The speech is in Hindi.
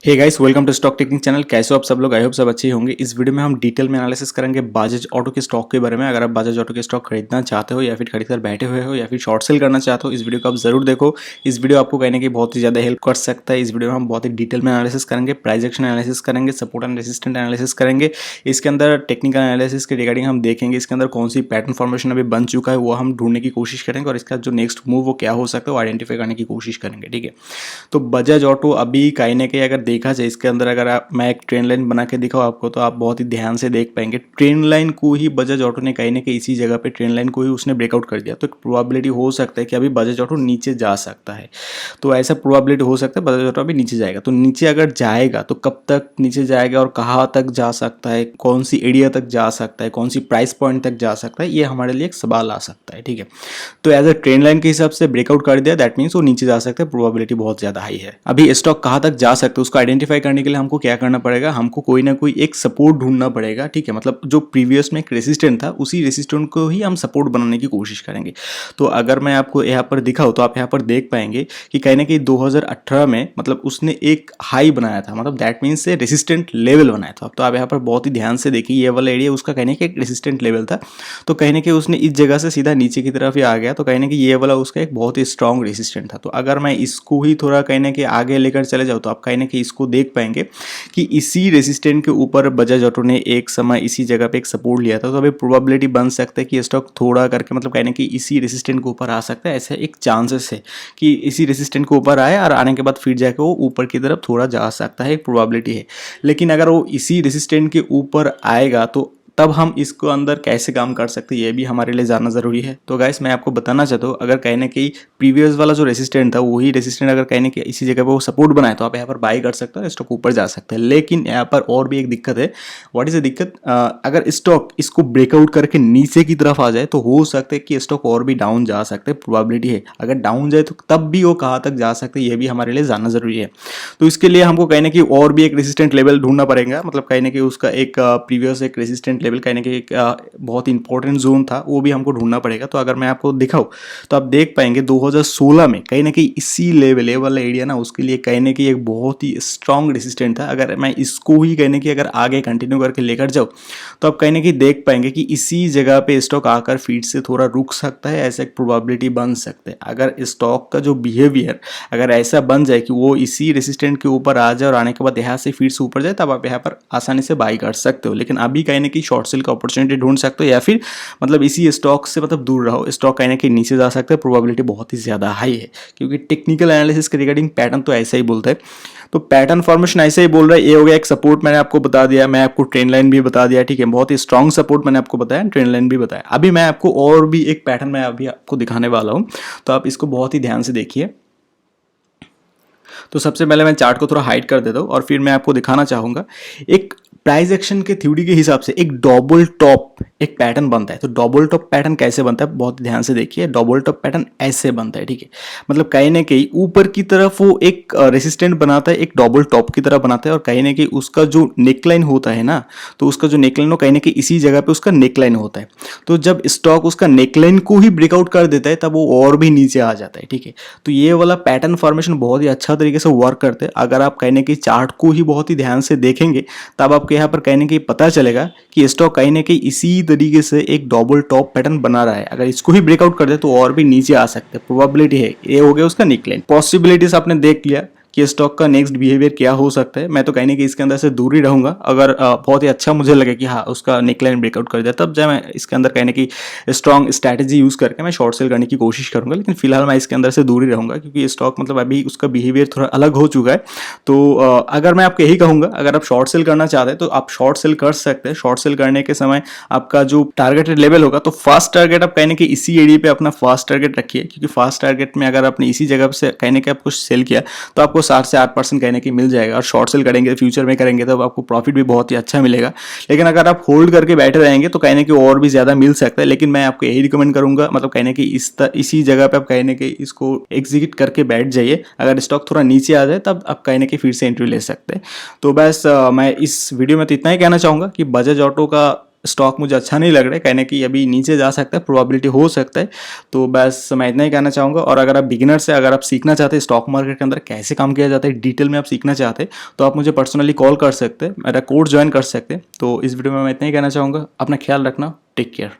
Hey guys, welcome to stock technique channel. कैसे हो आप सब लोग? आई होप सब अच्छे ही होंगे। इस वीडियो में हम डिटेल में एनालिसिस करेंगे बजाज ऑटो के स्टॉक के बारे में। अगर आप बजाज ऑटो के स्टॉक खरीदना चाहते हो या फिर खरीद कर बैठे हुए हो या फिर शॉर्ट सेल करना चाहते हो, इस वीडियो को आप जरूर देखो। इस वीडियो आपको कहने की बहुत ही ज़्यादा हेल्प कर सकता है। इस वीडियो में हम बहुत ही डिटेल में एनालिसिस करेंगे, प्राइस एक्शन एनालिसिस करेंगे, सपोर्ट एंड रेसिस्टेंट एनालिसिस करेंगे। इसके अंदर टेक्निकल एनालिसिस के रिगार्डिंग हम देखेंगे इसके अंदर कौन सी पैटर्न फॉर्मेशन अभी बन चुका है वो हम ढूंढने की कोशिश करेंगे, और इसका जो नेक्स्ट मूव वो क्या हो सकता है वो आइडेंटिफाई करने की कोशिश करेंगे। ठीक है, तो बजाज ऑटो अभी कहीं ना कहीं अगर देखा जाए इसके अंदर, अगर मैं एक ट्रेंड लाइन बना के दिखाऊँ आपको तो आप बहुत ही ध्यान से देख पाएंगे। ट्रेंड लाइन को ही बजाज ऑटो ने कहीं ना कहीं इसी जगह पे ट्रेंड लाइन को ही उसने ब्रेकआउट कर दिया। तो एक प्रोबेबिलिटी हो सकता है कि अभी बजाज ऑटो नीचे जा सकता है। तो ऐसा प्रोबेबिलिटी हो सकता है बजाज ऑटो अभी नीचे जाएगा। तो नीचे अगर जाएगा तो कब तक नीचे जाएगा और कहाँ तक जा सकता है, कौन सी एरिया तक जा सकता है, कौन सी प्राइस पॉइंट तक जा सकता है, ये हमारे लिए एक सवाल आ सकता है। ठीक है, तो एज अ ट्रेंड लाइन के हिसाब से ब्रेकआउट कर दिया, दैट मीन्स वो नीचे जा सकता है, प्रोबेबिलिटी बहुत ज़्यादा हाई है। अभी स्टॉक कहाँ तक जा सकता है उसको आइडेंटिफाई करने के लिए हमको क्या करना पड़ेगा, हमको कोई ना कोई एक सपोर्ट ढूंढना पड़ेगा। ठीक है, मतलब जो प्रीवियस में एक रेसिस्टेंट था उसी रेसिस्टेंट को ही हम सपोर्ट बनाने की कोशिश करेंगे। तो अगर मैं आपको यहाँ पर दिखाऊँ तो आप यहाँ पर देख पाएंगे कि कहीं ना कहीं 2018 में मतलब उसने एक हाई बनाया था, मतलब दैट मीन्स से रेसिस्टेंट लेवल बनाया था। तो आप यहाँ पर बहुत ही ध्यान से देखिए, ये वाला एरिया उसका कहने का एक रेसिस्टेंट लेवल था। तो कहीं ना कहीं उसने इस जगह से सीधा नीचे की तरफ ही आ गया। तो कहीं ना कहीं ये वाला उसका एक बहुत ही स्ट्रॉन्ग रेसिस्टेंट था। तो अगर मैं इसको ही थोड़ा कहीं ना कहीं आगे लेकर चले जाऊँ तो आप कहीं ना कहीं इसको देख पाएंगे कि इसी रेसिस्टेंट के ऊपर बजाज ऑटो ने एक समय इसी जगह पे एक सपोर्ट लिया था। तो अभी प्रोबेबिलिटी बन सकता है कि स्टॉक थोड़ा करके मतलब कहने कि इसी रेसिस्टेंट के ऊपर आ सकता है। ऐसा एक चांसेस है कि इसी रेसिस्टेंट के ऊपर आए और आने के बाद फिर जाके वो ऊपर की तरफ थोड़ा जा सकता है, एक प्रोबेबिलिटी है। लेकिन अगर वो इसी रेसिस्टेंट के ऊपर आएगा तो तब हम इसको अंदर कैसे काम कर सकते हैं ये भी हमारे लिए जानना जरूरी है। तो गाइस मैं आपको बताना चाहता हूँ, अगर कहने की प्रीवियस वाला जो रेसिस्टेंट था वही रेसिस्टेंट अगर कहने की इसी जगह पे वो सपोर्ट बनाए तो आप यहाँ पर बाई कर सकते हो, स्टॉक ऊपर जा सकता है। लेकिन यहाँ पर और भी एक दिक्कत है। व्हाट इज द दिक्कत? अगर स्टॉक इसको ब्रेकआउट करके नीचे की तरफ आ जाए तो हो सकता है कि स्टॉक और भी डाउन जा सकते हैं, प्रोबेबिलिटी है। अगर डाउन जाए तो तब भी वो कहाँ तक जा सकते हैं ये भी हमारे लिए जानना जरूरी है। तो इसके लिए हमको कहने की और भी एक रेसिस्टेंट लेवल ढूंढना पड़ेगा, मतलब कहने की उसका एक प्रीवियस एक रेसिस्टेंट लेवल कहने के एक बहुत इंपॉर्टेंट जोन था वो भी हमको ढूंढना पड़ेगा। तो अगर मैं आपको दिखाऊं तो आप देख पाएंगे 2016 में कहीं ना कहीं इसी लेवल वाला एरिया ना उसके लिए कहीं ना कहीं एक बहुत ही स्ट्रॉन्ग रेसिस्टेंट था। अगर मैं इसको ही कहने की अगर आगे कंटिन्यू करके लेकर जाऊँ तो आप कहीं ना कहीं देख पाएंगे कि इसी जगह पे स्टॉक आकर फीड से थोड़ा रुक सकता है, ऐसा एक प्रोबेबिलिटी बन सकता है। अगर स्टॉक का जो बिहेवियर अगर ऐसा बन जाए कि वो इसी रेसिस्टेंट के ऊपर आ जाए और आने के बाद यहाँ से फीड से ऊपर जाए तब आप यहाँ पर आसानी से बाई कर सकते हो। लेकिन अभी कहीं ना कहीं शॉर्ट सेल का अपॉर्चुनिटी ढूंढ सकते हो या फिर मतलब इसी स्टॉक से मतलब दूर रहो। स्टॉक कहीं ना कहीं नीचे जा सकता है, प्रोबेबिलिटी बहुत ही ज़्यादा हाई है क्योंकि टेक्निकल एनालिसिस के रिगार्डिंग पैटर्न तो ऐसा ही बोलता है। तो पैटर्न फॉर्मेशन ऐसे ही बोल रहा है। ये हो गया एक सपोर्ट, मैंने आपको बता दिया, मैं आपको ट्रेंड लाइन भी बता दिया। ठीक है, बहुत ही स्ट्रॉन्ग सपोर्ट मैंने आपको बताया, ट्रेंड लाइन भी बताया। अभी मैं आपको और भी एक पैटर्न मैं अभी आपको दिखाने वाला हूँ, तो आप इसको बहुत ही ध्यान से देखिए। तो सबसे पहले मैं चार्ट को थोड़ा हाइड कर देता हूँ और फिर मैं आपको दिखाना चाहूँगा एक प्राइस एक्शन के थ्योरी के हिसाब से एक डबल टॉप एक पैटर्न बनता है। तो डबल टॉप पैटर्न कैसे बनता है बहुत ध्यान से देखिए। डबल टॉप पैटर्न ऐसे बनता है। ठीक है, मतलब कहीं ना कहीं ऊपर की तरफ वो एक रेसिस्टेंट बनाता है, एक डबल टॉप की तरह बनाता है, और कहीं ना कहीं उसका जो नेकलाइन होता है ना, तो उसका जो नेकलाइन हो कहीं ना कहीं इसी जगह पे उसका नेकलाइन होता है। तो जब स्टॉक उसका नेकलाइन को ही ब्रेकआउट कर देता है तब वो और भी नीचे आ जाता है। ठीक है, तो ये वाला पैटर्न फॉर्मेशन बहुत ही अच्छा तरीके से वर्क करते हैं। अगर आप कहीं ना कहीं चार्ट को ही बहुत ही ध्यान से देखेंगे तब आपको यहाँ पर कहीं ना कहीं पता चलेगा कि स्टॉक कहीं ना कहीं इसी तरीके से एक डबल टॉप पैटर्न बना रहा है। अगर इसको ही ब्रेकआउट कर दे तो और भी नीचे आ सकते हैं, प्रोबेबिलिटी है। ये हो गया उसका नेकलाइन। पॉसिबिलिटीज आपने देख लिया कि स्टॉक का नेक्स्ट बिहेवियर क्या हो सकता है। मैं तो कहने की इसके अंदर से दूर ही रहूंगा। अगर बहुत ही अच्छा मुझे लगे कि हाँ उसका नेकलाइन ब्रेकआउट कर दिया तब जब मैं इसके अंदर कहने की स्ट्रॉन्ग स्ट्रैटेजी यूज करके मैं शॉर्ट सेल करने की कोशिश करूंगा। लेकिन फिलहाल मैं इसके अंदर से दूर ही रहूंगा क्योंकि स्टॉक मतलब अभी उसका बिहेवियर थोड़ा अलग हो चुका है। तो अगर मैं आपको यही कहूंगा, अगर आप शॉर्ट सेल करना चाहते हैं तो आप शॉर्ट सेल कर सकते हैं। शॉर्ट सेल करने के समय आपका जो टारगेटेड लेवल होगा तो फास्ट टारगेट आप कहने की इसी एरिया पे अपना फास्ट टारगेट रखिए, क्योंकि फास्ट टारगेट में अगर आपने इसी जगह से कहने के आपको सेल किया तो आपको 7 से 8% कहने की मिल जाएगा। और शॉर्ट सेल करेंगे फ्यूचर में करेंगे तो आपको प्रॉफिट भी बहुत ही अच्छा मिलेगा। लेकिन अगर आप होल्ड करके बैठे रहेंगे तो कहने की और भी ज्यादा मिल सकता है। लेकिन मैं आपको यही रिकमेंड करूंगा, मतलब कहने की इसी जगह पे आप कहने की इसको एग्जीक्यूट करके बैठ जाइए। अगर स्टॉक थोड़ा नीचे आ जाए तब आप कहने की फिर से एंट्री ले सकते हैं। तो बस मैं इस वीडियो में तो इतना ही कहना चाहूंगा कि बजाज ऑटो का स्टॉक मुझे अच्छा नहीं लग रहा है, कहने की अभी नीचे जा सकता है, प्रोबेबिलिटी हो सकता है। तो बस मैं इतना ही कहना चाहूँगा। और अगर आप बिगिनर से अगर आप सीखना चाहते हैं स्टॉक मार्केट के अंदर कैसे काम किया जाता है, डिटेल में आप सीखना चाहते हैं, तो आप मुझे पर्सनली कॉल कर सकते हैं, मेरा कोर्स ज्वाइन कर सकते हैं। तो इस वीडियो में मैं इतना ही कहना चाहूँगा, अपना ख्याल रखना, टेक केयर।